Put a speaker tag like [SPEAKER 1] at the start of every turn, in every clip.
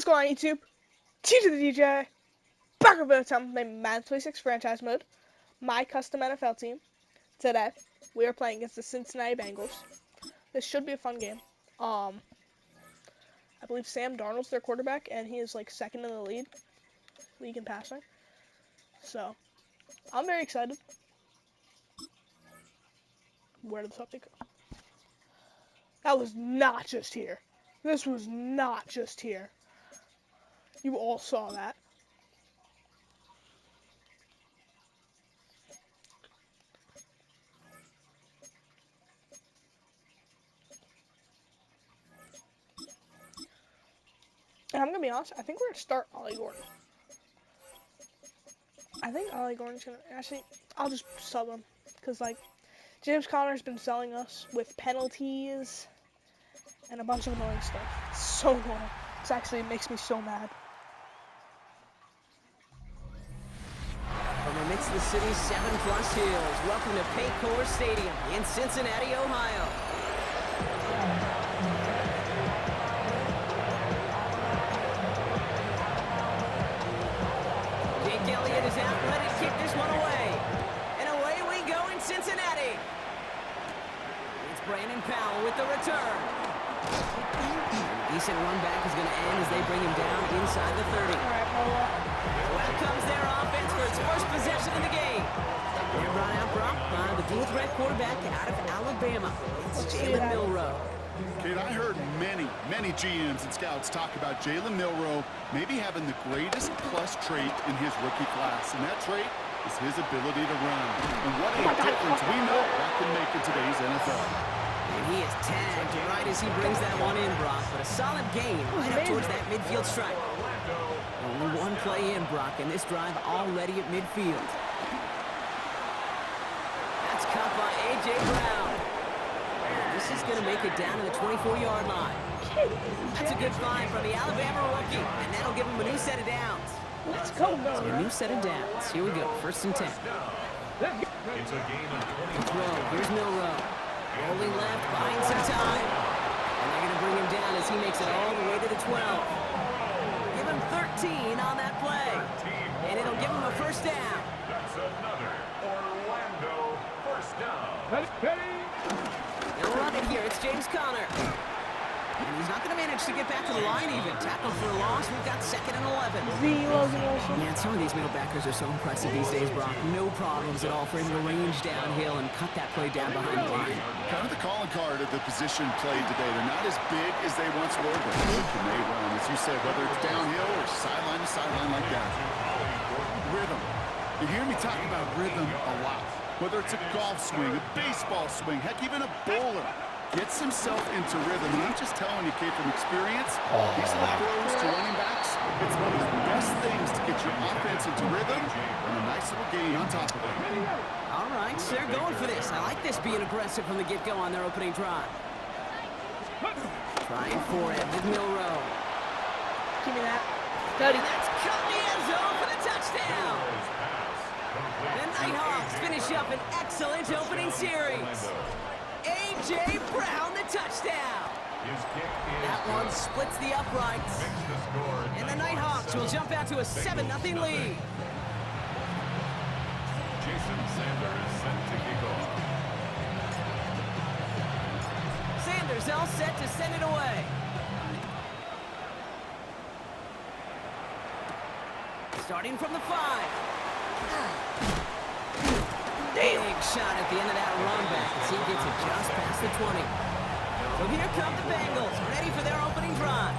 [SPEAKER 1] What's going on, YouTube? T to the DJ. Back with a time named Madden 26 franchise mode. My custom NFL team. Today, we are playing against the Cincinnati Bengals. This should be a fun game. I believe Sam Darnold's their quarterback, and he is like second in the league in passing. So, I'm very excited. Where did the subject go? That was not just here. This was not just here. You all saw that. And I'm going to be honest, I think we're going to start Ollie Gordon. I think Ollie Gordon's going to... Actually, I'll just sub him. Because, like, James Conner's been selling us with penalties and a bunch of annoying stuff. It's so annoying. It makes me so mad.
[SPEAKER 2] From amidst the city's 7+ hills, welcome to Paycor Stadium in Cincinnati, Ohio. Jake Elliott is out, ready to kick this one away. And away we go in Cincinnati. It's Brandon Powell with the return. A decent run back is going to end as they bring him down inside the 30.
[SPEAKER 1] All right,
[SPEAKER 2] Well comes their offense for its first possession in the game. They're brought out by the dual-threat quarterback out of Alabama. It's Jalen Milroe.
[SPEAKER 3] Kate, I heard many GMs and scouts talk about Jalen Milroe maybe having the greatest plus trait in his rookie class, and that trait is his ability to run. And what a difference we know that can make in today's NFL.
[SPEAKER 2] And he is tagged right as he brings that one in, Brock, but a solid gain right up towards that midfield strike. Only one play in, Brock, and this drive already at midfield. That's caught by A.J. Brown. This is going to make it down to the 24-yard line. That's a good find from the Alabama rookie, and that'll give him a new set of downs.
[SPEAKER 1] Let's go,
[SPEAKER 2] So a new set of downs. Here we go, 1st and 10.
[SPEAKER 4] It's a game of 20.
[SPEAKER 2] Throw, here's Milroe. Rolling left, buying some time. And they're going to bring him down as he makes it all the way to the 12. Give him 13 on that play. And it'll give him a first down.
[SPEAKER 4] That's another Orlando first down.
[SPEAKER 2] They'll run it here. It's James Conner. And he's not going to manage to get back to the line even. Tackle for a loss. We've got 2nd and 11. Man, some of these middle backers are so impressive these days, Brock. No problems at all for him to range downhill and cut that play down behind the line.
[SPEAKER 3] Kind of the calling card of the position played today. They're not as big as they once were, but good can they run, as you said, whether it's downhill or sideline to sideline like that. Rhythm. You hear me talk about rhythm a lot. Whether it's a golf swing, a baseball swing, heck, even a bowler gets himself into rhythm. And I'm just telling you, kid, from experience, these little throws to running backs, it's one of the best things to get your offense into rhythm and a nice little gain on top of it.
[SPEAKER 2] All right, so they're going for this. I like this being aggressive from the get-go on their opening drive. Trying for it with Milroe.
[SPEAKER 1] Give me that. Cody.
[SPEAKER 2] And that's caught in the end zone for the touchdown. The Nighthawks finish up an excellent opening series. A.J. Brown, the touchdown. That one splits the uprights. And the Nighthawks will jump out to a 7-0 lead.
[SPEAKER 4] Jason Sanders set to kick off.
[SPEAKER 2] Sanders all set to send it away. Starting from the 5. Big shot at the end of that run back as he gets it just past the 20. So here come the Bengals, ready for their opening drive.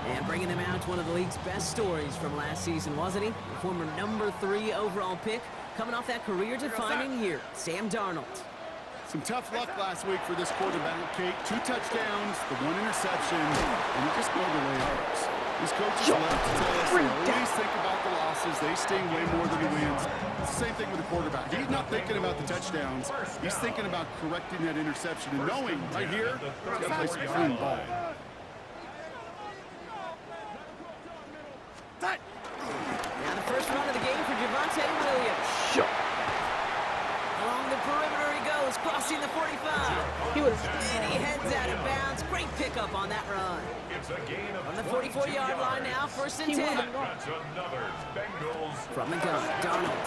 [SPEAKER 2] And bringing them out, one of the league's best stories from last season, wasn't he? The former number 3 overall pick, coming off that career-defining year, Sam Darnold.
[SPEAKER 3] Some tough luck last week for this quarterback, Kate. 2 touchdowns, the 1 interception, and he just blew the way out. These coaches love to tell us they always think about the losses. They sting way more than the wins. It's the same thing with the quarterback. He's not thinking about the touchdowns. He's thinking about correcting that interception and knowing right here he's got to play some clean ball.
[SPEAKER 2] Now the first run of the game for Javonte Williams. Along the perimeter he goes, crossing the 45.
[SPEAKER 1] He would
[SPEAKER 2] And he heads out of bounds. Great pick pickup on that run.
[SPEAKER 4] It's a gain of
[SPEAKER 2] On the
[SPEAKER 4] 22
[SPEAKER 2] 44-yard line
[SPEAKER 4] yards.
[SPEAKER 2] now, first and
[SPEAKER 1] He
[SPEAKER 2] 10.
[SPEAKER 1] would've gone.
[SPEAKER 4] That's another Bengals.
[SPEAKER 2] From the gun, Darnold.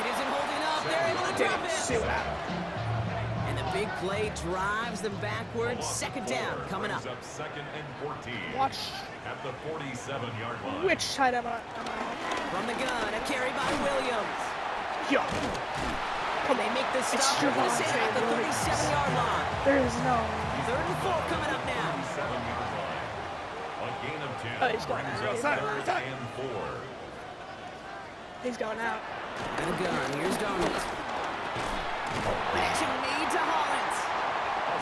[SPEAKER 2] It isn't holding up. They're able to drop
[SPEAKER 1] See
[SPEAKER 2] it.
[SPEAKER 1] what happened.
[SPEAKER 2] And the big play drives them backwards. Second down coming up.
[SPEAKER 4] Brings up second and 14.
[SPEAKER 1] Watch
[SPEAKER 4] At the 47-yard line.
[SPEAKER 1] which side am I on?
[SPEAKER 2] From the gun, a carry by Williams.
[SPEAKER 1] Yo.
[SPEAKER 2] And they make the stop
[SPEAKER 1] Javante
[SPEAKER 2] at the
[SPEAKER 1] Williams.
[SPEAKER 2] 37-yard line.
[SPEAKER 1] There is no.
[SPEAKER 2] Third and 4 coming up now.
[SPEAKER 4] 47-yard line. A gain of 10.
[SPEAKER 1] Oh, he's going
[SPEAKER 4] brings
[SPEAKER 1] out.
[SPEAKER 4] up third and 4.
[SPEAKER 1] He's going out.
[SPEAKER 2] And the gun, here's Darnold. Action made to Hollins.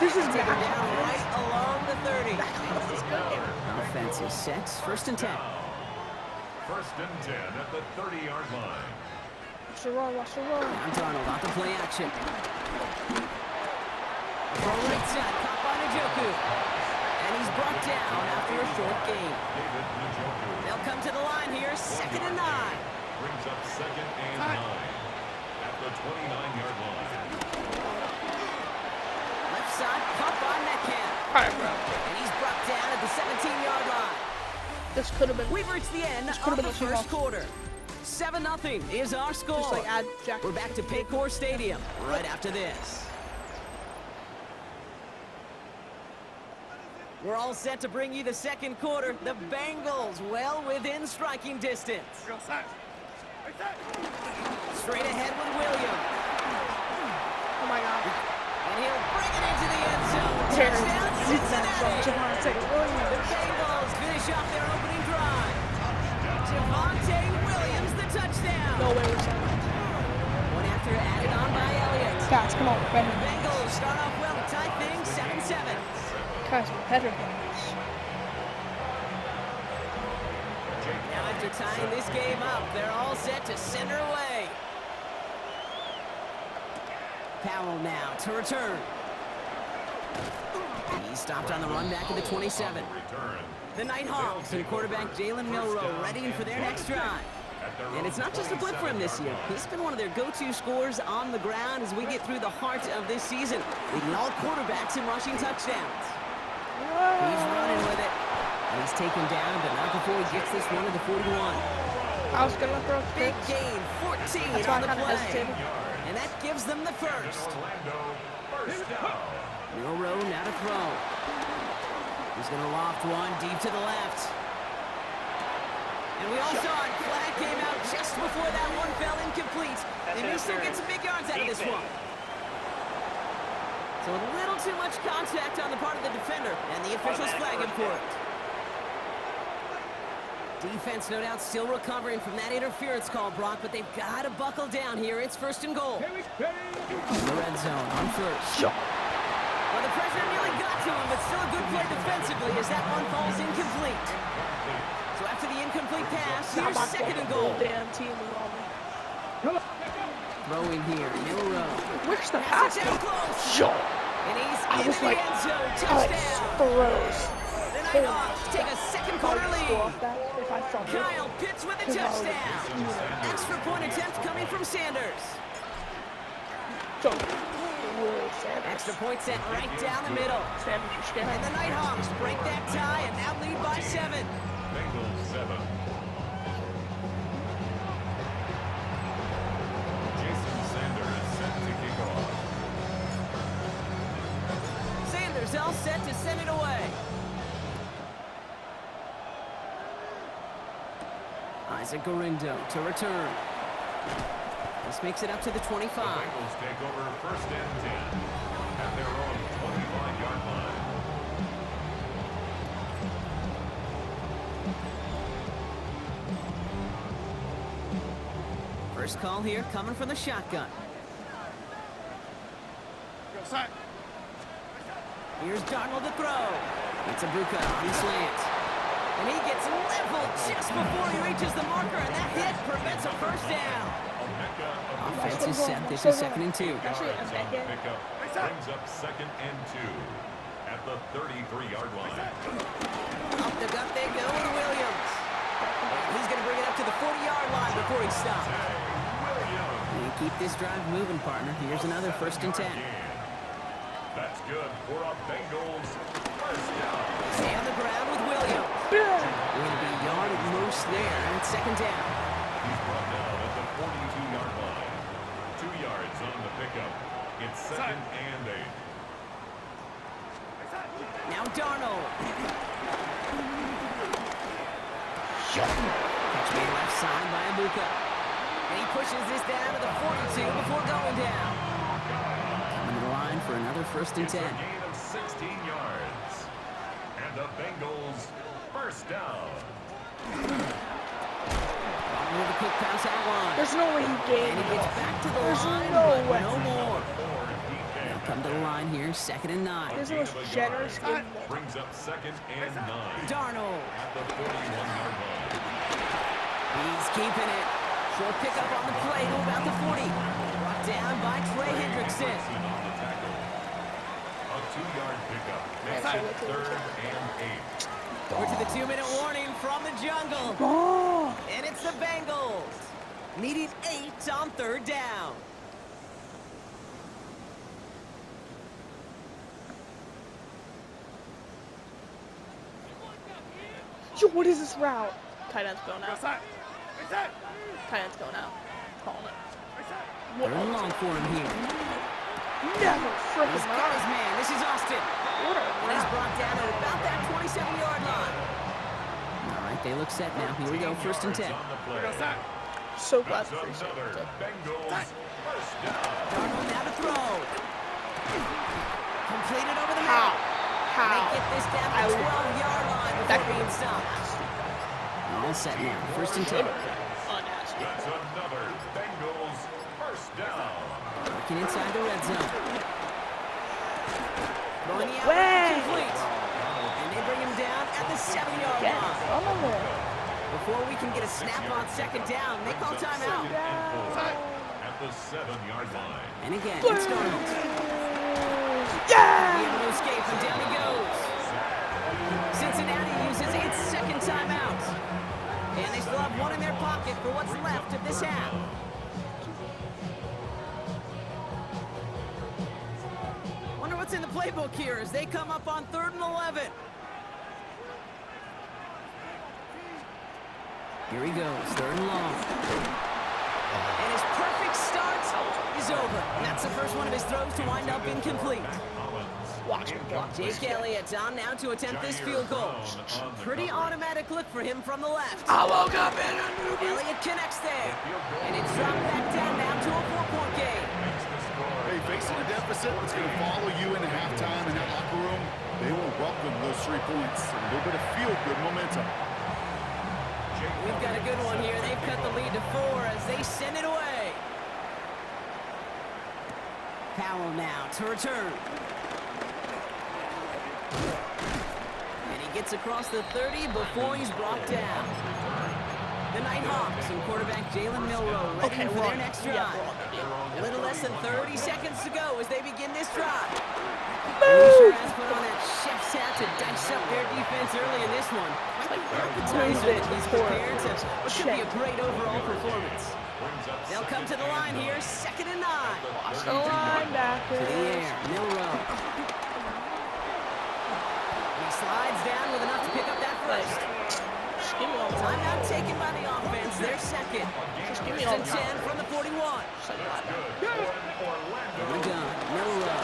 [SPEAKER 1] This is
[SPEAKER 2] Take her
[SPEAKER 1] bad.
[SPEAKER 2] down right along the 30.
[SPEAKER 1] This is good.
[SPEAKER 2] Offense is set. First and 10.
[SPEAKER 4] First and 10 at the 30-yard line.
[SPEAKER 1] Watch the run. Watch the run.
[SPEAKER 2] Now Darnold off the play action. From right side, caught by Njoku. And he's brought down after a short gain.
[SPEAKER 4] David Njoku
[SPEAKER 2] They'll come to the line here, second and 9.
[SPEAKER 4] brings up second and 9 at the 29-yard line.
[SPEAKER 2] Left side, caught by Metcalf.
[SPEAKER 1] All right, bro.
[SPEAKER 2] And he's brought down at the 17-yard line.
[SPEAKER 1] This could have been.
[SPEAKER 2] We've reached the end of
[SPEAKER 1] could've
[SPEAKER 2] the
[SPEAKER 1] been a
[SPEAKER 2] first
[SPEAKER 1] Seahawks.
[SPEAKER 2] quarter. 7-0 is our score.
[SPEAKER 1] Just like add Jack.
[SPEAKER 2] We're back to Paycor Stadium right after this. We're all set to bring you the second quarter. The Bengals well within striking distance. Straight ahead with Williams.
[SPEAKER 1] Oh my God.
[SPEAKER 2] And he'll bring it into the end zone.
[SPEAKER 1] Terry.
[SPEAKER 2] Touchdown,
[SPEAKER 1] From
[SPEAKER 2] Cincinnati.
[SPEAKER 1] Javante
[SPEAKER 2] The
[SPEAKER 1] Williams.
[SPEAKER 2] Bengals finish off their opening drive. Javante Williams, the touchdown.
[SPEAKER 1] No way we're saying.
[SPEAKER 2] One after added on by Elliott.
[SPEAKER 1] Guys, come on.
[SPEAKER 2] The Bengals start off well to tie things 7-7.
[SPEAKER 1] Guys, we're better than this.
[SPEAKER 2] Now after tying this game up, they're all set to send her away. Powell now to return. He stopped on the run back at the 27.
[SPEAKER 4] Return.
[SPEAKER 2] The Nighthawks and quarterback Jalen Milroe ready for their next drive. And it's not just a blip for him this year. He's been one of their go-to scorers on the ground as we get through the heart of this season, leading all quarterbacks in rushing touchdowns. He's running with it. And he's taken down, but not before he gets this one to the 41.
[SPEAKER 1] I was gonna throw a
[SPEAKER 2] Big
[SPEAKER 1] pitch.
[SPEAKER 2] gain, 14
[SPEAKER 1] That's why
[SPEAKER 2] on
[SPEAKER 1] I
[SPEAKER 2] the
[SPEAKER 1] kind of
[SPEAKER 2] play.
[SPEAKER 1] hesitated.
[SPEAKER 2] And that gives them the first.
[SPEAKER 4] Orlando, first down.
[SPEAKER 2] Milroe now to throw. He's going to loft one deep to the left. And we all saw it. Flag came out just before that one fell incomplete. They may still get some big yards out of this one. So a little too much contact on the part of the defender, and the officials flag him for it. Defense, no doubt, still recovering from that interference call, Brock, but they've got to buckle down here. It's first and goal. In the red zone on first. Well, the pressure nearly got to him, but still a good play defensively as that one falls incomplete. So after the incomplete pass, here's second and goal.
[SPEAKER 1] Damn team was on me.
[SPEAKER 2] Throwing here, Milroe.
[SPEAKER 1] Where's the
[SPEAKER 2] Pass
[SPEAKER 1] pass?
[SPEAKER 2] it down close.
[SPEAKER 1] Yo.
[SPEAKER 2] And he's
[SPEAKER 1] I
[SPEAKER 2] in
[SPEAKER 1] was
[SPEAKER 2] the
[SPEAKER 1] like,
[SPEAKER 2] end zone.
[SPEAKER 1] I like
[SPEAKER 2] Touchdown.
[SPEAKER 1] froze.
[SPEAKER 2] The Nighthawks take a second quarter
[SPEAKER 1] Score
[SPEAKER 2] lead.
[SPEAKER 1] off that if I fumbled.
[SPEAKER 2] Kyle Pitts with a touchdown. Extra point attempt coming from Sanders.
[SPEAKER 1] So, Will Sanders.
[SPEAKER 2] Extra point sent right down the middle.
[SPEAKER 1] Sanders, you're scared.
[SPEAKER 2] And the Nighthawks break that tie and now lead by 7.
[SPEAKER 4] Bengals 7. Jason Sanders set to kick off.
[SPEAKER 2] Sanders all set to send it away. Isaac Gorindo to return. This makes it up to the 25.
[SPEAKER 4] The Bengals take over first and 10 at their own 25-yard line.
[SPEAKER 2] First call here coming from the shotgun. Here's Darnold to throw. It's Ibuka on the slant. And he gets leveled just before he reaches the marker, and that hit prevents a first down. Offense is set. This is second and 2.
[SPEAKER 1] Actually, a second.
[SPEAKER 4] Pickup brings up second and 2 at the 33-yard line.
[SPEAKER 2] Up the gut they go with Williams. He's going to bring it up to the 40-yard line before he stops. And keep this drive moving, partner. Here's another first and 10.
[SPEAKER 4] That's good for a Bengals first down.
[SPEAKER 2] Stay on the ground with Williams. Will be a yard at most there, and it's second down.
[SPEAKER 4] He's brought down at the 42-yard line. 2 yards on the pickup. It's second and 8.
[SPEAKER 2] Now Darnold. Catch made left side by Abuka. And he pushes this down to the 42 before going down. Coming to the line for another first and 10.
[SPEAKER 4] It's a gain of 16 yards. And the Bengals first down.
[SPEAKER 2] With a quick pass out line.
[SPEAKER 1] There's no way he gained.
[SPEAKER 2] And he gets back to the
[SPEAKER 1] There's
[SPEAKER 2] line,
[SPEAKER 1] no
[SPEAKER 2] but
[SPEAKER 1] way.
[SPEAKER 2] no more.
[SPEAKER 4] For DK.
[SPEAKER 2] They'll come to the line here, second and 9.
[SPEAKER 1] There's the most generous game.
[SPEAKER 4] Brings up second and 9.
[SPEAKER 2] Darnold.
[SPEAKER 4] At the 41-yard line.
[SPEAKER 2] He's keeping it. Short pickup on the play to about the 40. Brought down by Trey Hendrickson.
[SPEAKER 4] On the tackle. A 2-yard pickup. Makes it third and 8.
[SPEAKER 2] We're to the 2-minute warning from the jungle.
[SPEAKER 1] Oh,
[SPEAKER 2] And it's the Bengals. Needing 8 on third down.
[SPEAKER 1] yo, what is this route? Tight end's going out. Tight end's going out. Calling it.
[SPEAKER 2] Third and long for him here.
[SPEAKER 1] Never
[SPEAKER 2] He's
[SPEAKER 1] freaking
[SPEAKER 2] got his
[SPEAKER 1] mind.
[SPEAKER 2] man. This is Austin.
[SPEAKER 1] What a
[SPEAKER 2] And he's
[SPEAKER 1] route.
[SPEAKER 2] brought down at about that 27-yard line. All right, they look set now. Here we go, first and 10.
[SPEAKER 4] On the play.
[SPEAKER 1] So glad
[SPEAKER 4] That's
[SPEAKER 1] to appreciate
[SPEAKER 4] another
[SPEAKER 1] it.
[SPEAKER 4] Bengals first down.
[SPEAKER 2] Darnold now to throw. Completed over the
[SPEAKER 1] How?
[SPEAKER 2] middle.
[SPEAKER 1] How?
[SPEAKER 2] They get this down to the 12-yard line
[SPEAKER 1] That
[SPEAKER 2] before being stopped. All set now, first and 10.
[SPEAKER 1] Unnasty.
[SPEAKER 4] That's another Bengals first down.
[SPEAKER 2] Working inside the red zone. Throwing the
[SPEAKER 1] Way.
[SPEAKER 2] out complete. And they bring him down at the 7-yard
[SPEAKER 1] Get
[SPEAKER 2] line.
[SPEAKER 1] on the way.
[SPEAKER 2] Before we can get a snap on second down, they call timeout.
[SPEAKER 4] At the 7-yard line.
[SPEAKER 2] And again, it's Darnold.
[SPEAKER 1] Yeah!
[SPEAKER 2] Be able to escape, and down he goes. Cincinnati uses its second timeout. And they still have one in their pocket for what's left of this half. Wonder what's in the playbook here as they come up on 3rd and 11. Here he goes, 3rd and long. And his perfect start is over. And that's the first one of his throws to wind up incomplete.
[SPEAKER 1] Watch him block.
[SPEAKER 2] Jake Elliott on now to attempt this field goal. Pretty automatic look for him from the left.
[SPEAKER 1] I woke up in a
[SPEAKER 2] Elliott connects there. And it's dropped back down now to a 4-point game.
[SPEAKER 3] Hey, facing a deficit that's going to follow you into halftime in that locker room, they will welcome those 3 points. A little bit of feel-good momentum.
[SPEAKER 2] We've got a good one here. They've cut the lead to 4 as they send it away. Powell now to return. And he gets across the 30 before he's brought down. The Nighthawks and quarterback Jalen Milroe ready for their next drive. A little less than 30 seconds to go as they begin this drive. And he sure has put on that chef's hat to dice up their defense early in this one. Quite the appetizer that he's prepared to what should be a great overall performance. They'll come to the line here, 2nd and 9.
[SPEAKER 1] Watch the linebacker.
[SPEAKER 2] To the air, Milroe. He slides down with enough to pick up that first.
[SPEAKER 1] Just give me all the time.
[SPEAKER 2] Timeout taken by the offense, their second.
[SPEAKER 1] Just give me
[SPEAKER 2] First
[SPEAKER 1] all
[SPEAKER 2] and
[SPEAKER 1] the time.
[SPEAKER 2] 10 from the 41. From the gun, Milroe.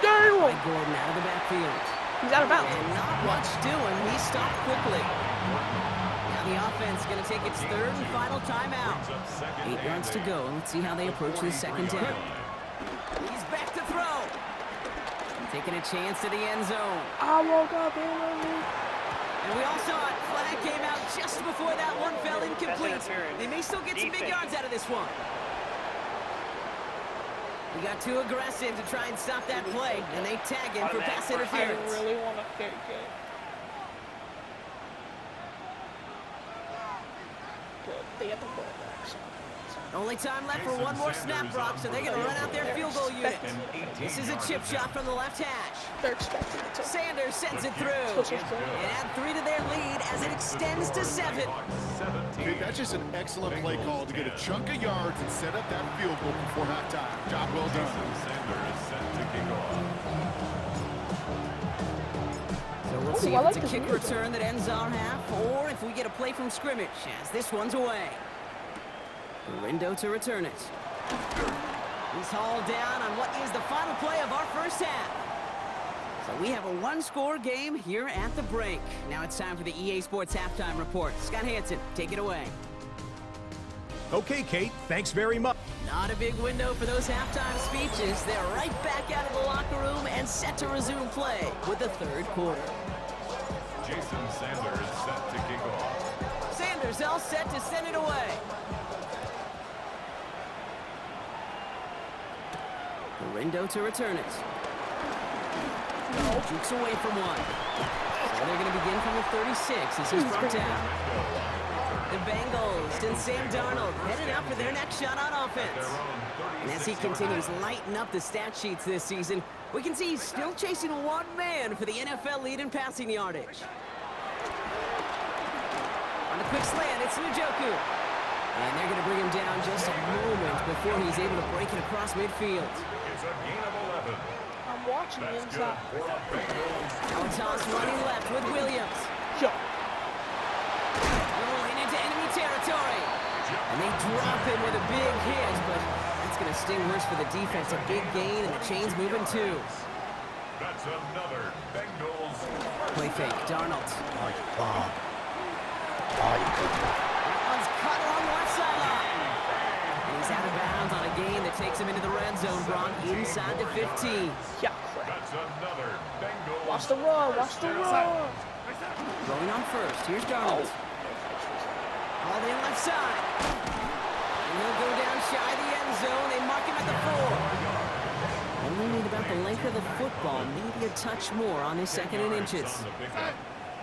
[SPEAKER 1] Darnold.
[SPEAKER 2] By Gordon out of the backfield.
[SPEAKER 1] He's out of bounds.
[SPEAKER 2] And not much doing. He stopped quickly. Now the offense going to take its 3rd and final timeout. 8 yards to go. Let's see how they approach this second down. He's back to throw. Taking a chance to the end zone.
[SPEAKER 1] I woke up in a new.
[SPEAKER 2] And we all saw it. Flag came out just before that one fell incomplete. They may still get some big yards out of this one. We got too aggressive to try and stop that play, and they tag him for pass
[SPEAKER 1] I
[SPEAKER 2] interference.
[SPEAKER 1] really want to take it. Good. They got the ball back. So.
[SPEAKER 2] Only time left for one more snap, Brock, so they're going to run out their field goal unit. This is a chip shot from the left hash.
[SPEAKER 1] They're expecting it to.
[SPEAKER 2] Sanders sends it through. And add 3 to their lead as it extends to 7.
[SPEAKER 3] Okay, that's just an excellent play call to get a chunk of yards and set up that field goal before halftime. Job well done.
[SPEAKER 4] Sanders set to kick off.
[SPEAKER 2] So we'll see if it's a kick return that ends our half, or if we get a play from scrimmage, as this one's away. Window to return it. He's hauled down on what is the final play of our first half. So we have a one-score game here at the break. Now it's time for the EA Sports Halftime Report. Scott Hansen, take it away.
[SPEAKER 5] Okay, Kate, thanks very much.
[SPEAKER 2] Not a big window for those halftime speeches. They're right back out of the locker room and set to resume play with the third quarter.
[SPEAKER 4] Jason Sanders set to kick off.
[SPEAKER 2] Sanders all set to send it away. Window to return it. Jukes away from one. So they're going to begin from the 36 as he's brought down. The Bengals and Sam Darnold headed up for their next shot on offense. And as he continues lighting up the stat sheets this season, we can see he's still chasing one man for the NFL lead in passing yardage. On the quick slant, it's Njoku. And they're going to bring him down just a moment before he's able to break it across midfield.
[SPEAKER 4] It's a gain of 11.
[SPEAKER 1] I'm watching the inside.
[SPEAKER 2] Now a toss running left with Williams.
[SPEAKER 1] Yo.
[SPEAKER 2] Rolling into enemy territory. And they drop him with a big hit, but that's going to sting worse for the defense. A big gain, and the chain's moving too.
[SPEAKER 4] That's another Bengals.
[SPEAKER 2] Play fake, Darnold. That one's cut along the left sideline. And he's out of bounds on a gain that takes him into the red zone, Brock, inside the 15.
[SPEAKER 1] Yeah.
[SPEAKER 4] That's another Bengals.
[SPEAKER 1] Watch the run. Watch the run.
[SPEAKER 2] Going on first. Here's Darnold. All the left side. And he'll go down shy of the end zone. They mark him at the 4. Only need about the length of the football. Maybe a touch more on his second and inches.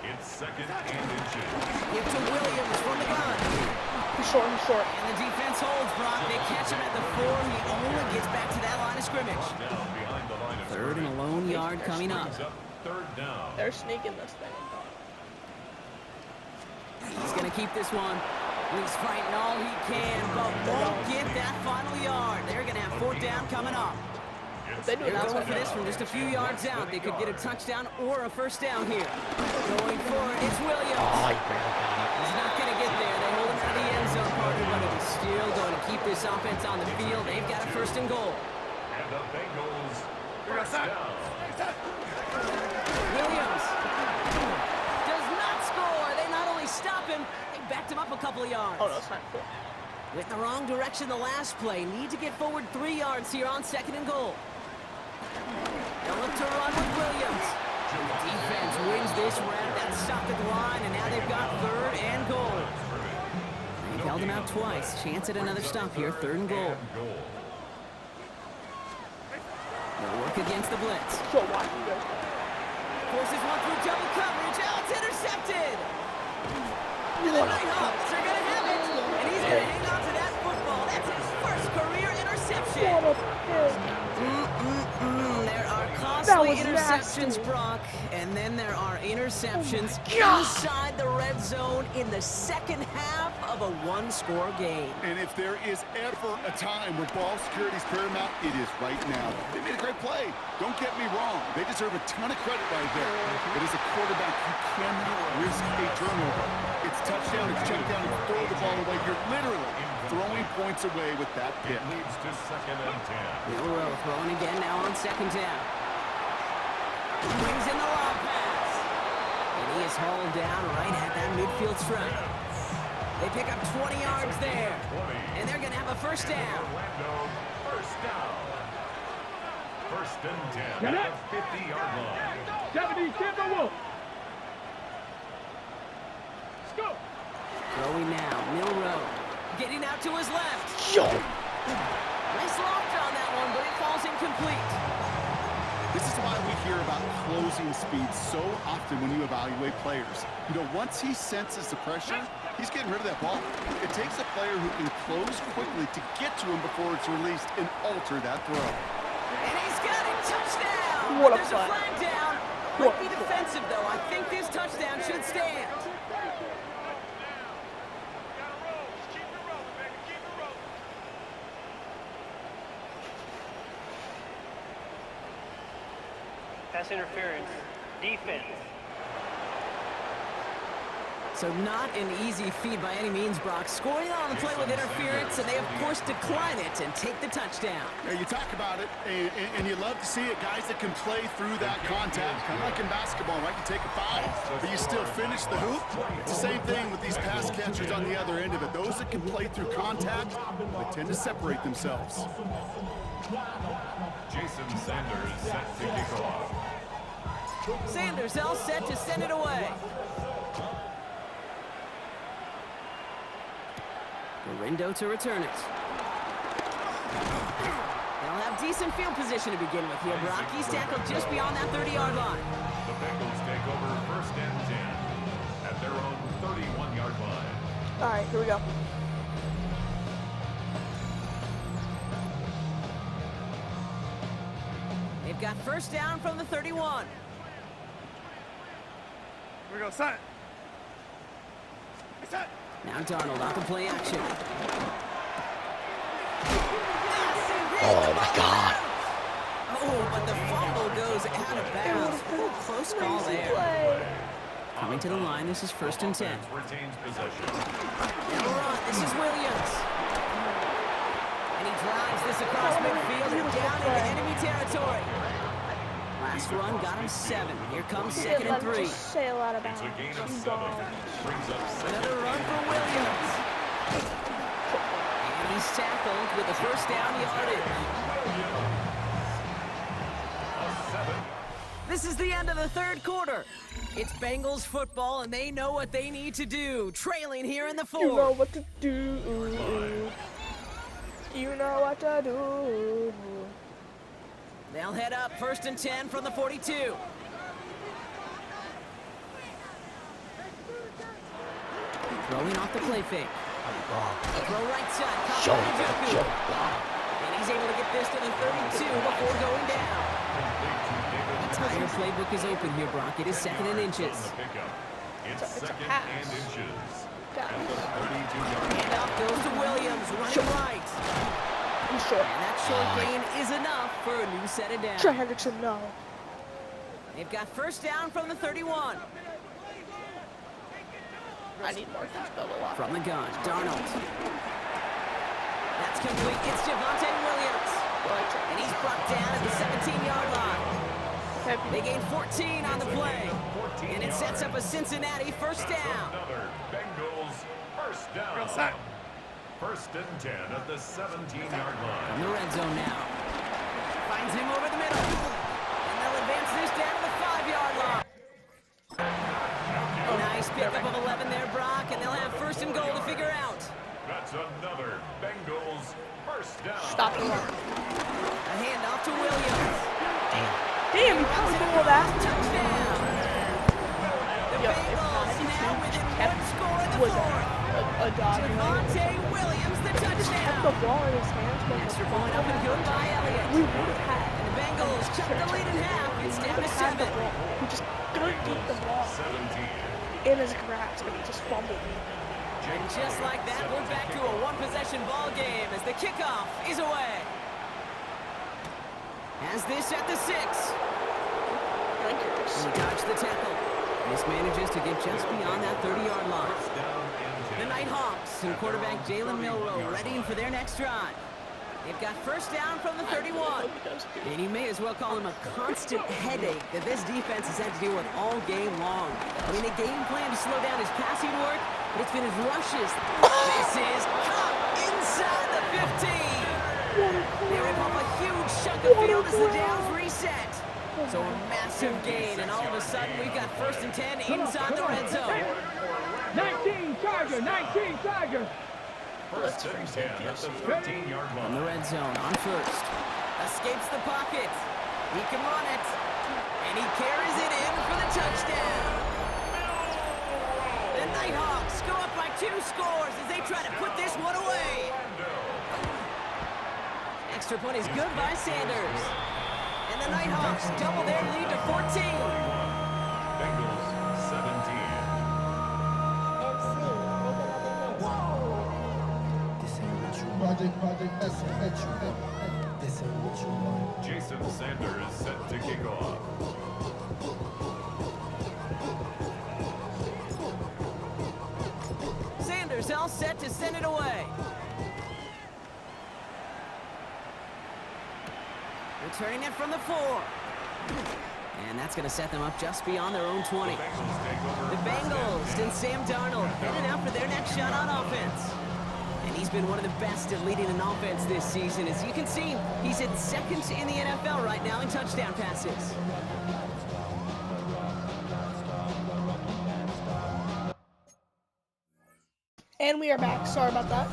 [SPEAKER 4] It's second and inches.
[SPEAKER 2] Give to Williams from the gun.
[SPEAKER 1] He's short. He's short.
[SPEAKER 2] And the defense holds, Brock. They catch him at the 4. He only gets back to that line of scrimmage.
[SPEAKER 4] Down behind the line of
[SPEAKER 2] Third and a lone yard coming up.
[SPEAKER 4] Third down.
[SPEAKER 1] They're sneaking this thing.
[SPEAKER 2] He's going to keep this one. He's fighting all he can, but won't get that final yard. They're going to have fourth down coming up. They're going for this from just a few yards out. They could get a touchdown or a first down here. Going for it, it's Williams. He's not going to get there. They hold him out of the end zone, partner, but it is still going to keep this offense on the field. They've got a first and goal.
[SPEAKER 4] And the Bengals first down.
[SPEAKER 2] Williams does not score. They not only stop him, they backed him up a couple of yards.
[SPEAKER 1] Oh, no, it's not cool.
[SPEAKER 2] Went in the wrong direction the last play. Need to get forward 3 yards here on second and goal. They'll look to run with Williams. The defense wins this round. That stopped at the line, and now they've got third and goal. They've held him out twice. Chance at another stop here, third and goal. They'll work against the blitz.
[SPEAKER 1] So watch him go.
[SPEAKER 2] Forces one through double coverage. Oh, it's intercepted.
[SPEAKER 1] Really?
[SPEAKER 2] Nighthawks are going to have it, and he's going to hang on to that football. That's his first career interception.
[SPEAKER 1] What a pig.
[SPEAKER 2] There are
[SPEAKER 1] That
[SPEAKER 2] costly
[SPEAKER 1] was
[SPEAKER 2] interceptions,
[SPEAKER 1] nasty.
[SPEAKER 2] Brock, and then there are interceptions
[SPEAKER 1] God.
[SPEAKER 2] inside the red zone in the second half of a one-score game.
[SPEAKER 3] And if there is ever a time where ball security is paramount, it is right now. They made a great play. Don't get me wrong. They deserve a ton of credit right there. But as a quarterback, you cannot risk a turnover. It's touchdown, it's check down, and throw the ball away. You're literally throwing points away with that pick.
[SPEAKER 4] Leads to second and 10.
[SPEAKER 2] Milrow throwing again now on second down. Brings in the long pass. And he is hauled down right at that midfield stripe. They pick up 20 yards there. And they're going to have a first down.
[SPEAKER 4] Orlando, first down. First and 10 at the 50-yard line.
[SPEAKER 5] 70, Timberwolf.
[SPEAKER 2] Throwing now, Milrow. Getting out to his left.
[SPEAKER 1] Yo.
[SPEAKER 2] Nice loft on that one, but it falls incomplete.
[SPEAKER 3] This is why we hear about closing speed so often when you evaluate players. You know, once he senses the pressure, he's getting rid of that ball. It takes a player who can close quickly to get to him before it's released and alter that throw.
[SPEAKER 2] And he's got it. Touchdown.
[SPEAKER 1] What a
[SPEAKER 2] There's
[SPEAKER 1] play.
[SPEAKER 2] a flag down. Might be defensive, though. I think this touchdown should stand.
[SPEAKER 6] Pass interference. Defense.
[SPEAKER 2] So not an easy feat by any means, Brock. Scoring on the play with interference, and they, of course, decline it and take the touchdown.
[SPEAKER 3] Yeah, you talk about it, and you love to see it. Guys that can play through that contact, kind of like in basketball, right? You take a foul, but you still finish the hoop. It's the same thing with these pass catchers on the other end of it. Those that can play through contact, they tend to separate themselves.
[SPEAKER 4] Jason Sanders set to kick off.
[SPEAKER 2] Sanders all set to send it away. Garindo to return it. They'll have decent field position to begin with here. Brock, he's tackled just beyond that 30-yard line.
[SPEAKER 4] The Bengals take over 1st and 10 at their own 31-yard line.
[SPEAKER 1] All right, here we go.
[SPEAKER 2] They've got 1st down from the 31.
[SPEAKER 3] Here we go, set. Set.
[SPEAKER 2] Now Darnold off the play action.
[SPEAKER 7] Oh my God.
[SPEAKER 2] Oh, but the fumble goes out of bounds. Oh, close call there.
[SPEAKER 1] Play.
[SPEAKER 2] Coming to the line, this is 1st and 10.
[SPEAKER 4] Retains possession.
[SPEAKER 2] Now run, this is Williams. And he drives this across midfield and down into enemy territory. Last run got him 7. Here comes
[SPEAKER 1] He
[SPEAKER 2] 2nd
[SPEAKER 1] didn't
[SPEAKER 2] and
[SPEAKER 1] let him
[SPEAKER 2] 3.
[SPEAKER 1] just sail out of
[SPEAKER 4] It's
[SPEAKER 1] bounds.
[SPEAKER 4] a gain of
[SPEAKER 1] He's
[SPEAKER 4] 7.
[SPEAKER 1] gone.
[SPEAKER 4] Brings up 2nd.
[SPEAKER 2] Another run for Williams. And he's tackled with the 1st down yardage. This is the end of the 3rd quarter. It's Bengals football, and they know what they need to do. Trailing here in the 4th.
[SPEAKER 1] You know what to do. You know what to do.
[SPEAKER 2] They'll head up 1st and 10 from the 42. Throwing off the play fake. Throw right side.
[SPEAKER 7] Show
[SPEAKER 2] Caught
[SPEAKER 7] him,
[SPEAKER 2] by
[SPEAKER 7] show
[SPEAKER 2] Njoku.
[SPEAKER 7] him.
[SPEAKER 2] And he's able to get this to the 32 before going down. The entire playbook is open here, Brock. It is 2nd and inches.
[SPEAKER 4] It's
[SPEAKER 1] It's a
[SPEAKER 4] 2nd
[SPEAKER 1] pass.
[SPEAKER 4] and inches.
[SPEAKER 1] Down.
[SPEAKER 4] At the 32-yard line.
[SPEAKER 2] Handoff goes to Williams, running right.
[SPEAKER 1] He's short.
[SPEAKER 2] And that short gain is enough for a new set of
[SPEAKER 1] Trey
[SPEAKER 2] down.
[SPEAKER 1] Hendrickson, no.
[SPEAKER 2] They've got 1st down from the 31.
[SPEAKER 1] I need more fast build a lot.
[SPEAKER 2] From the gun, Darnold. That's complete. It's Javonte Williams. And he's brought down at the 17-yard line. They gain 14 on the play. And it sets up a Cincinnati 1st down.
[SPEAKER 4] Another Bengals 1st down. 1st and 10 at the 17-yard
[SPEAKER 2] From
[SPEAKER 4] line.
[SPEAKER 2] the red zone now. Finds him over the middle. And they'll advance this down to the 5-yard line. Nice pickup of 11 there, Brock. And they'll have 1st and goal to figure out.
[SPEAKER 4] That's another Bengals 1st down.
[SPEAKER 1] Stop the run.
[SPEAKER 2] A handoff to Williams.
[SPEAKER 1] Damn, he probably did all that.
[SPEAKER 2] Touchdown. The
[SPEAKER 1] Yo, if
[SPEAKER 2] Bengals
[SPEAKER 1] Madden
[SPEAKER 2] now within
[SPEAKER 1] kept
[SPEAKER 2] 1 score in the
[SPEAKER 1] was
[SPEAKER 2] 4th.
[SPEAKER 1] a dog.
[SPEAKER 2] Javonte Williams, the
[SPEAKER 1] Kept the
[SPEAKER 2] touchdown.
[SPEAKER 1] ball in his hands. When
[SPEAKER 2] Extra
[SPEAKER 1] the
[SPEAKER 2] point
[SPEAKER 1] ball
[SPEAKER 2] up and good by Elliott.
[SPEAKER 1] We would have had.
[SPEAKER 2] And the Bengals cut the lead in half. It's down to
[SPEAKER 1] Had the
[SPEAKER 2] 7.
[SPEAKER 1] ball. He just couldn't get the ball
[SPEAKER 4] 17.
[SPEAKER 1] in his grasp, and he just fumbled.
[SPEAKER 2] And just like that, we're back to a one-possession ball game as the kickoff is away. Has this at the 6. He dodged the tackle. Mismanages to get just beyond that 30-yard line. The Nighthawks and quarterback Jalen Milroe ready for their next drive. They've got 1st down from the 31. And you may as well call him a constant headache that this defense has had to deal with all game long. I mean, a game plan to slow down his passing work, but it's been his rushes. This is caught inside the 15. They rip off a huge chunk of field as the downs reset. So a massive gain, and all of a sudden we've got 1st and 10 inside the red zone.
[SPEAKER 8] 19 Chargers, 19 Chargers.
[SPEAKER 4] 1st and 10 at the 13-yard
[SPEAKER 2] From the
[SPEAKER 4] line.
[SPEAKER 2] red zone on 1st. Escapes the pocket. He can run it. And he carries it in for the touchdown. The Nighthawks go up by 2 scores as they try to put this one away. Extra point is good by Sanders. And the Nighthawks double their lead to 14.
[SPEAKER 4] Bengals 17. Jason Sanders set to kick off.
[SPEAKER 2] Sanders all set to send it away. Returning it from the 4. And that's going to set them up just beyond their own 20. The Bengals and Sam Darnold headed out for their next shot on offense. And he's been one of the best at leading an offense this season. As you can see, he's at 2nd in the NFL right now in touchdown passes.
[SPEAKER 1] And we are back. Sorry about that.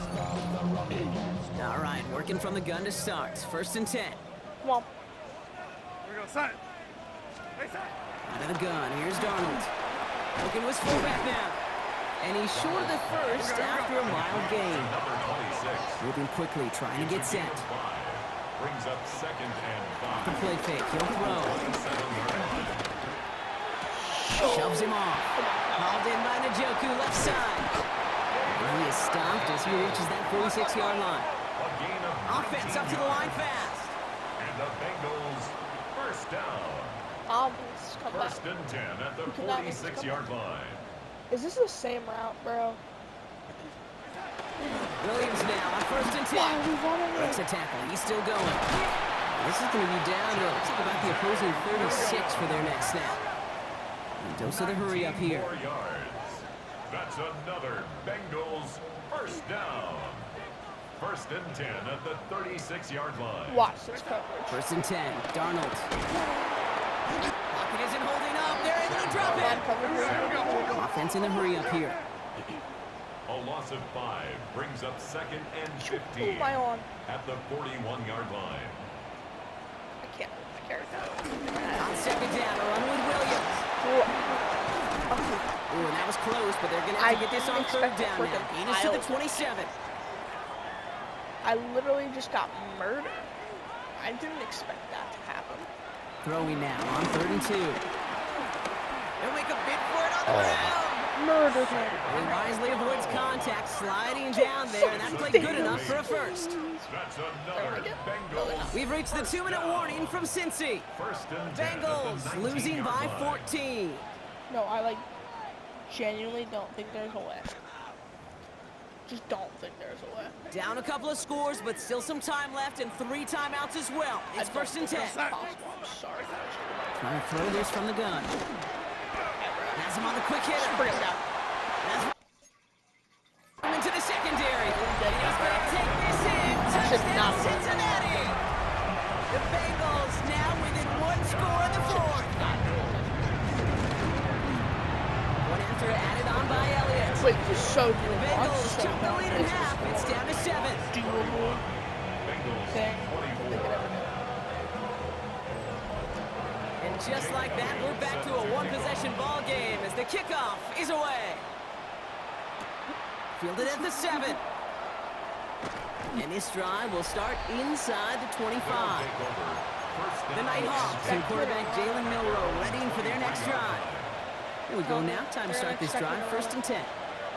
[SPEAKER 2] All right, working from the gun to start. 1st and 10.
[SPEAKER 1] Come on.
[SPEAKER 2] Out of the gun, here's Darnold. Looking to his fullback now. And he's short of the first after a mild gain.
[SPEAKER 4] Number 26.
[SPEAKER 2] Moving quickly, trying to get set.
[SPEAKER 4] Brings up 2nd and 5.
[SPEAKER 2] The play fake, he'll throw. Shoves him off. Hauled in by Njoku, left side. And he is stopped as he reaches that 46-yard line. Offense up to the line fast.
[SPEAKER 4] And the Bengals first down.
[SPEAKER 1] Almost come back.
[SPEAKER 4] 1st and 10 at the
[SPEAKER 1] cannot make this come
[SPEAKER 4] 46-yard line.
[SPEAKER 1] Is this the same route, bro?
[SPEAKER 2] Williams now on 1st and 10.
[SPEAKER 1] Wow, we won it.
[SPEAKER 2] Breaks a tackle, he's still going. This is going to be down to, looks like about the opposing 36 for their next snap. And dose of the hurry up here.
[SPEAKER 4] 4 yards. That's another Bengals first down. 1st and 10 at the 36-yard line.
[SPEAKER 1] Watch this coverage.
[SPEAKER 2] 1st and 10, Darnold. Pocket isn't holding up, they're able to drop it. Offense in the hurry up here.
[SPEAKER 4] A loss of 5 brings up 2nd and 15
[SPEAKER 1] Oh, my arm.
[SPEAKER 4] at the 41-yard line.
[SPEAKER 1] I can't move my character.
[SPEAKER 2] On 2nd down, a run with Williams. Ooh, and that was close, but they're going to have to get this on 3rd down now. Gain is to the 27.
[SPEAKER 1] I literally just got murdered. I didn't expect that to happen.
[SPEAKER 2] Throwing now on 3rd and 2. They'll make a big for it on the ground.
[SPEAKER 1] Murdered him.
[SPEAKER 2] He wisely avoids contact, sliding down there, and that played good enough for a first.
[SPEAKER 4] That's another Bengals.
[SPEAKER 2] We've reached the 2-minute warning from Cincy.
[SPEAKER 4] 1st and 10
[SPEAKER 2] Bengals
[SPEAKER 4] at the
[SPEAKER 2] losing by
[SPEAKER 4] 19-yard line.
[SPEAKER 2] 14.
[SPEAKER 1] No, I genuinely don't think there's a way. Just don't think there's a way.
[SPEAKER 2] Down a couple of scores, but still some time left and 3 timeouts as well. It's 1st and 10.
[SPEAKER 1] Possible. I'm sorry.
[SPEAKER 2] Trying to throw this from the gun. Has him on the quick hitter.
[SPEAKER 1] Bring him down.
[SPEAKER 2] Into the secondary. And he's going to take this in. Touchdown, Cincinnati. The Bengals now within 1 score in the 4th. One after added on by Elliott.
[SPEAKER 1] Wait, you're so
[SPEAKER 2] The
[SPEAKER 1] doable.
[SPEAKER 2] Bengals cut the lead in half. It's down to 7.
[SPEAKER 1] Doable
[SPEAKER 4] Bengals
[SPEAKER 1] thing.
[SPEAKER 4] 24.
[SPEAKER 2] And just like that, we're back to a 1-possession ball game as the kickoff is away. Fielded at the 7. And this drive will start inside the 25. The Nighthawks and quarterback Jalen Milroe readying for their next drive. Here we go now. Time to start this drive. 1st and 10.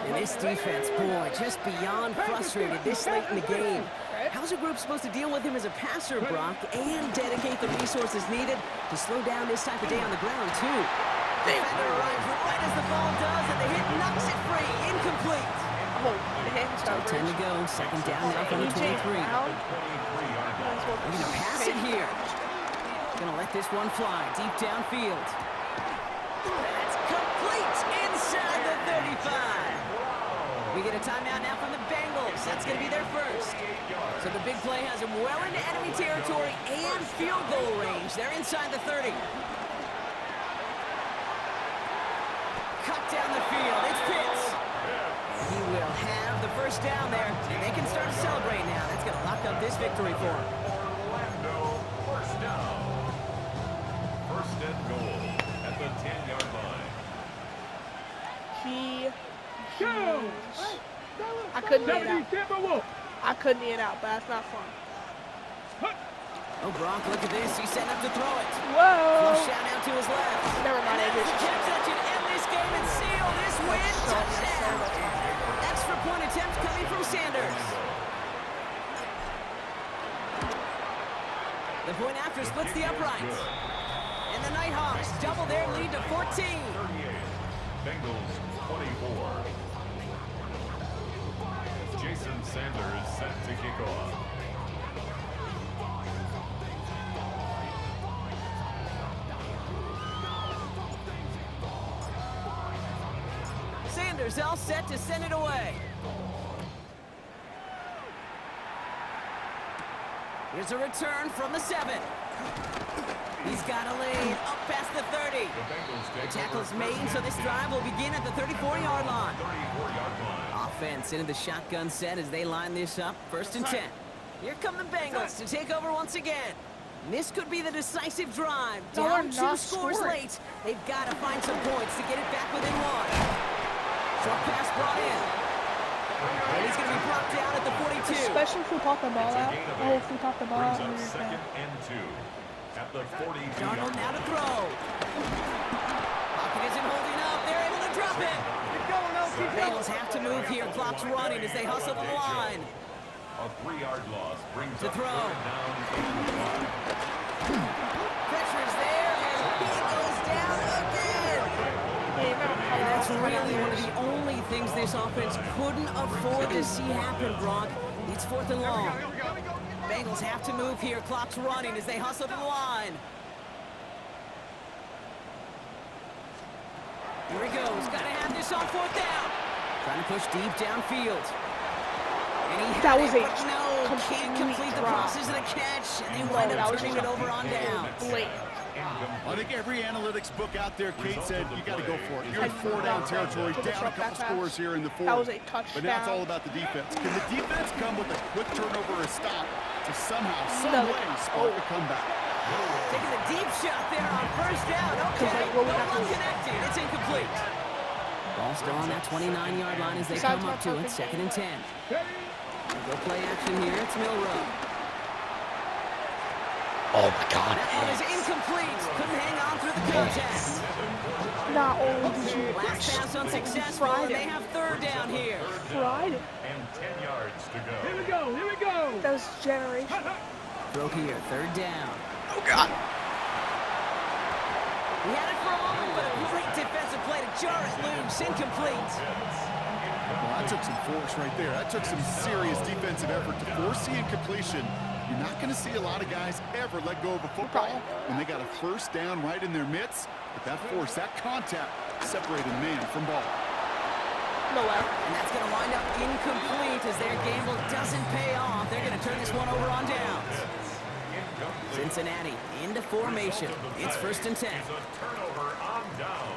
[SPEAKER 2] And this defense, boy, just beyond frustrated this late in the game. How's a group supposed to deal with him as a passer, Brock, and dedicate the resources needed to slow down this type of day on the ground, too? Defender arrives right as the ball does, and the hit knocks it free. Incomplete.
[SPEAKER 1] Oh, the hands
[SPEAKER 2] Still 10 to go. 2nd down now from the 23. We're going to pass it here. Going to let this one fly deep downfield. That's complete inside the 35. We get a timeout now from the Bengals. That's going to be their first. So the big play has them well into enemy territory and field goal range. They're inside the 30. Cut down the field. It's Pitts. He will have the first down there, and they can start to celebrate now. That's going to lock up this victory for him.
[SPEAKER 4] Orlando first down.
[SPEAKER 1] jeez. I couldn't knee it out.
[SPEAKER 8] Timberwolf.
[SPEAKER 1] I couldn't knee it out, but that's not fun.
[SPEAKER 2] Oh, Brock, look at this. He's setting up to throw it.
[SPEAKER 1] Whoa!
[SPEAKER 2] Flush out now to his left.
[SPEAKER 1] Never mind,
[SPEAKER 2] And
[SPEAKER 1] I
[SPEAKER 2] that's the catch that should end this game and seal this win. Touchdown. Extra point attempt coming from Sanders. The point after splits the uprights. And the Nighthawks double their lead to 14.
[SPEAKER 4] 38. Bengals 24. Jason Sanders set to kick off.
[SPEAKER 2] Sanders all set to send it away. Here's a return from the 7. He's got a lane up past the 30. The tackle's made, so this drive will begin at the 34-yard line.
[SPEAKER 4] 34-yard line.
[SPEAKER 2] Offense into the shotgun set as they line this up. 1st and 10. Here come the Bengals to take over once again. And this could be the decisive drive.
[SPEAKER 1] No,
[SPEAKER 2] Down
[SPEAKER 1] we're
[SPEAKER 2] 2
[SPEAKER 1] not
[SPEAKER 2] scores
[SPEAKER 1] scoring.
[SPEAKER 2] late. They've got to find some points to get it back within 1. Short pass brought in. And he's going to be brought down at the 42.
[SPEAKER 1] Especially if we pop the ball out. Oh, if we pop the ball out,
[SPEAKER 4] Brings
[SPEAKER 1] we're
[SPEAKER 4] up
[SPEAKER 1] bad.
[SPEAKER 4] 2nd and 2. At the 42-yard
[SPEAKER 2] Darnold now to
[SPEAKER 4] line.
[SPEAKER 2] throw. Pocket isn't holding up. They're able to drop it. Bengals have to move here. Clock's running as they hustle the line.
[SPEAKER 4] A 3-yard loss brings
[SPEAKER 2] To
[SPEAKER 4] up
[SPEAKER 2] throw.
[SPEAKER 4] 3rd down and 5.
[SPEAKER 2] Pressure's there, and he goes down again. And that's really one of the only things this offense couldn't afford to see happen, Brock. It's 4th and long. Bengals have to move here. Clock's running as they hustle to the line. Here he goes. Got to have this on 4th down. Trying to push deep downfield. And he
[SPEAKER 1] That
[SPEAKER 2] had
[SPEAKER 1] was
[SPEAKER 2] it,
[SPEAKER 1] a
[SPEAKER 2] but no, can't complete the
[SPEAKER 1] drop.
[SPEAKER 2] process of the catch, and they wind
[SPEAKER 1] that
[SPEAKER 2] up
[SPEAKER 1] was
[SPEAKER 2] turning
[SPEAKER 1] just
[SPEAKER 2] it over on downs.
[SPEAKER 1] Blatant.
[SPEAKER 3] I think every analytics book out there, Kate said, you got to go for it. You're in
[SPEAKER 1] I
[SPEAKER 3] 4-down
[SPEAKER 1] love
[SPEAKER 3] territory,
[SPEAKER 1] that.
[SPEAKER 3] down a couple
[SPEAKER 1] That pass.
[SPEAKER 3] scores here in the 4th.
[SPEAKER 1] That was a touchdown.
[SPEAKER 3] But now it's all about the defense. Can the defense come with a quick turnover or a stop to somehow, some
[SPEAKER 1] No.
[SPEAKER 3] way, spark a comeback?
[SPEAKER 2] Taking the deep shot there on 1st down. Okay,
[SPEAKER 1] like,
[SPEAKER 2] no
[SPEAKER 1] what we have to
[SPEAKER 2] one
[SPEAKER 1] do.
[SPEAKER 2] connected. It's incomplete. Ball still on that 29-yard line as they
[SPEAKER 1] Besides
[SPEAKER 2] come
[SPEAKER 1] my
[SPEAKER 2] up to it.
[SPEAKER 1] perfect
[SPEAKER 2] 2nd and 10.
[SPEAKER 8] Ready?
[SPEAKER 2] Go play action here. It's Milrow.
[SPEAKER 7] Oh my God.
[SPEAKER 2] That one is incomplete. Couldn't hang on through the contact.
[SPEAKER 1] Not only did you
[SPEAKER 2] Last pass unsuccessful, and they have 3rd down here.
[SPEAKER 1] fried it.
[SPEAKER 4] And 10 yards to go.
[SPEAKER 8] Here we go. Here we go.
[SPEAKER 1] That was generation.
[SPEAKER 2] Throw here. 3rd down.
[SPEAKER 7] Oh God.
[SPEAKER 2] He had it for a moment, but a great defensive play to jar it loose. Incomplete.
[SPEAKER 3] Well, that took some force right there. That took some serious defensive effort to force the incompletion. You're not going to see a lot of guys ever let go of a football when they got a 1st down right in their midst. But that force, that contact, separated man from ball.
[SPEAKER 1] No way.
[SPEAKER 2] And that's going to wind up incomplete as their gamble doesn't pay off. They're going to turn this one over on downs. Cincinnati into formation. It's 1st and 10.
[SPEAKER 4] It's a turnover on down.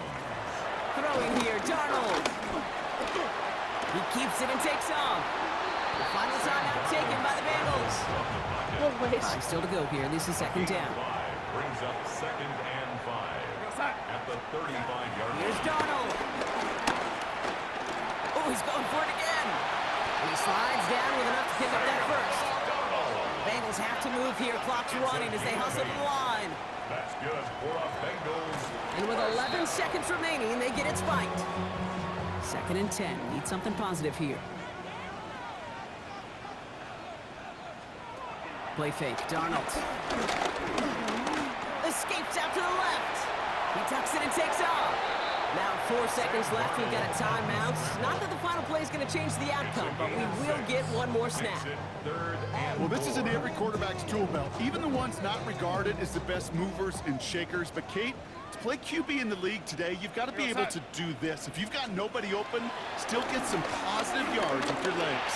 [SPEAKER 2] Throwing here, Darnold. He keeps it and takes off. The final timeout taken by the Bengals.
[SPEAKER 1] No ways.
[SPEAKER 2] 5 still to go here. This is 2nd down.
[SPEAKER 4] 5 brings up 2nd and 5. At the 35-yard
[SPEAKER 2] Here's
[SPEAKER 4] line.
[SPEAKER 2] Darnold. Oh, he's going for it again. And he slides down with enough to pick up that 1st. Bengals have to move here. Clock's running as they hustle the line.
[SPEAKER 4] That's good for a Bengals.
[SPEAKER 2] And with 11 seconds remaining, they get it spiked. 2nd and 10. Need something positive here. Play fake. Darnold. Escapes out to the left. He tucks it and takes off. Now 4 seconds left. We've got a timeout. Not that the final play is going to change the outcome, but we will get one more snap.
[SPEAKER 4] Makes it 3rd and
[SPEAKER 3] Well, this is in
[SPEAKER 4] 4.
[SPEAKER 3] every quarterback's tool belt, even the ones not regarded as the best movers and shakers. But Kate, to play QB in the league today, you've got to be able to do this. If you've got nobody open, still get some positive yards with your legs.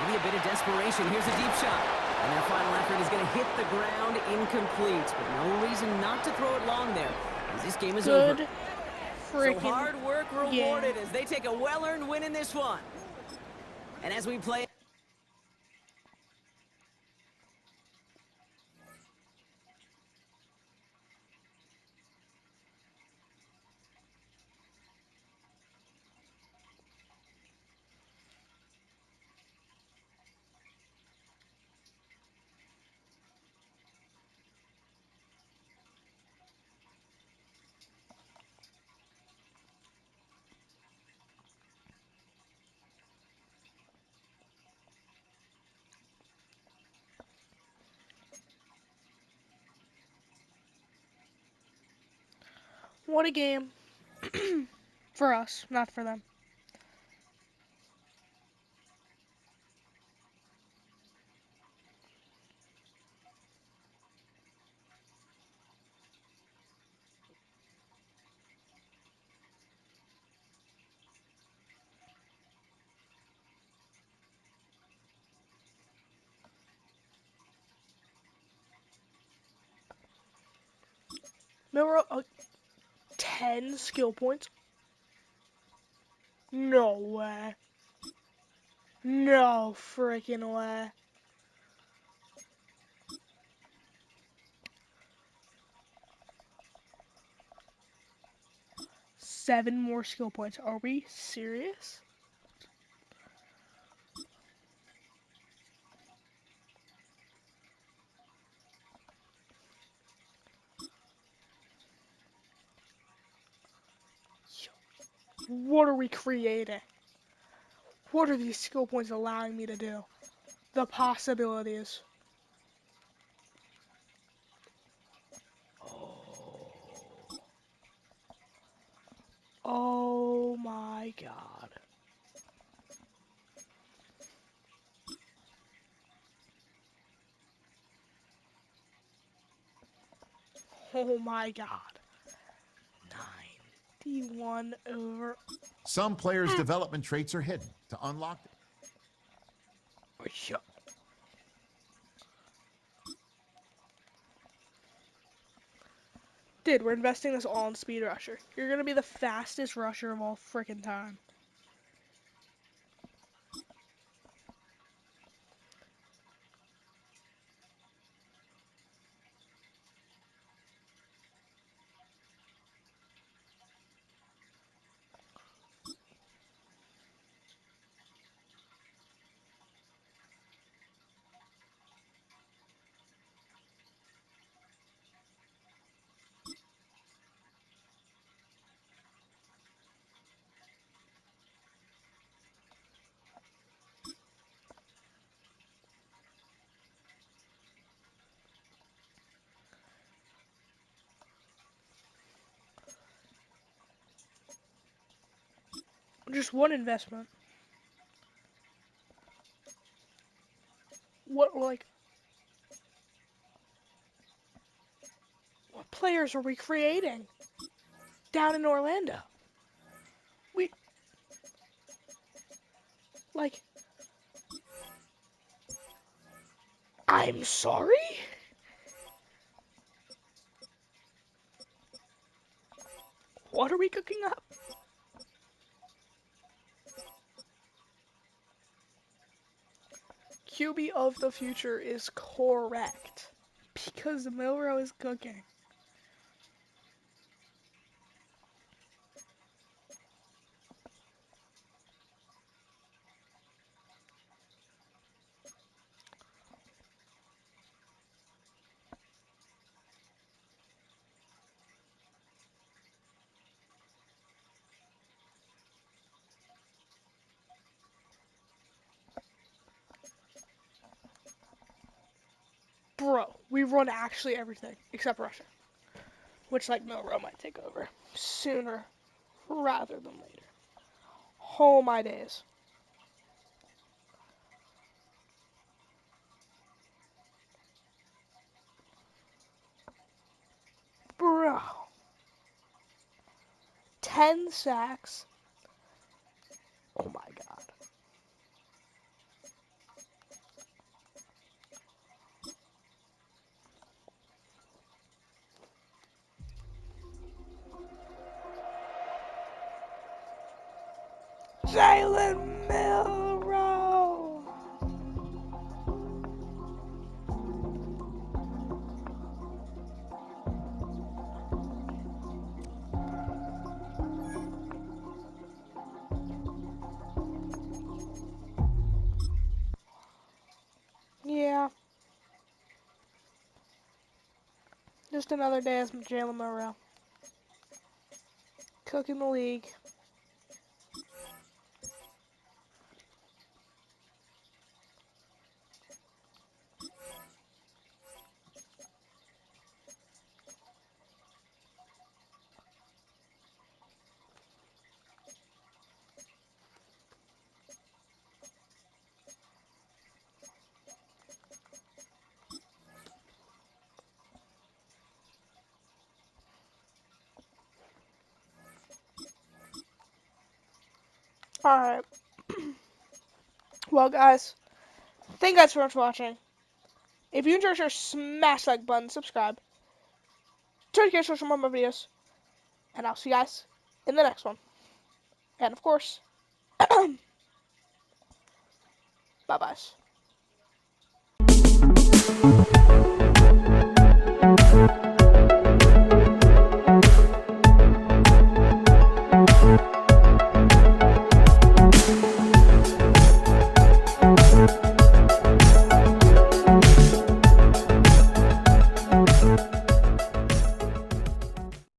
[SPEAKER 2] Maybe a bit of desperation. Here's a deep shot. And their final effort is going to hit the ground incomplete. But no reason not to throw it long there, as this game is over.
[SPEAKER 1] Good
[SPEAKER 2] So
[SPEAKER 1] freaking.
[SPEAKER 2] hard work rewarded as they take a well-earned win in this one. And as we play...
[SPEAKER 1] What a game. For us, not for them. Milrow, 10 skill points? No way. No freaking way. Seven more skill points. Are we serious? What are we creating? What are these skill points allowing me to do? The possibilities. Oh my god. Oh my god. 91 over.
[SPEAKER 9] Some players' development traits are hidden. To unlock them,
[SPEAKER 1] Dude, we're investing this all in Speed Rusher. You're gonna be the fastest rusher of all freaking time. Just one investment. What what players are we creating down in Orlando? We like I'm sorry? What are we cooking up? QB of the future is correct. Because Milrow is cooking. Bro, we run actually everything except Russia. Which, like, Milrow might take over sooner rather than later. Oh my days. Bro. 10 sacks. Oh my god. Jalen Milrow. Yeah. Just another day as Jalen Milrow. Cooking the league. Alright. Well, guys, thank you guys so much for watching. If you enjoyed, sure smash the like button, subscribe, turn on notifications for more of my videos, and I'll see you guys in the next one. And of course, bye-bye.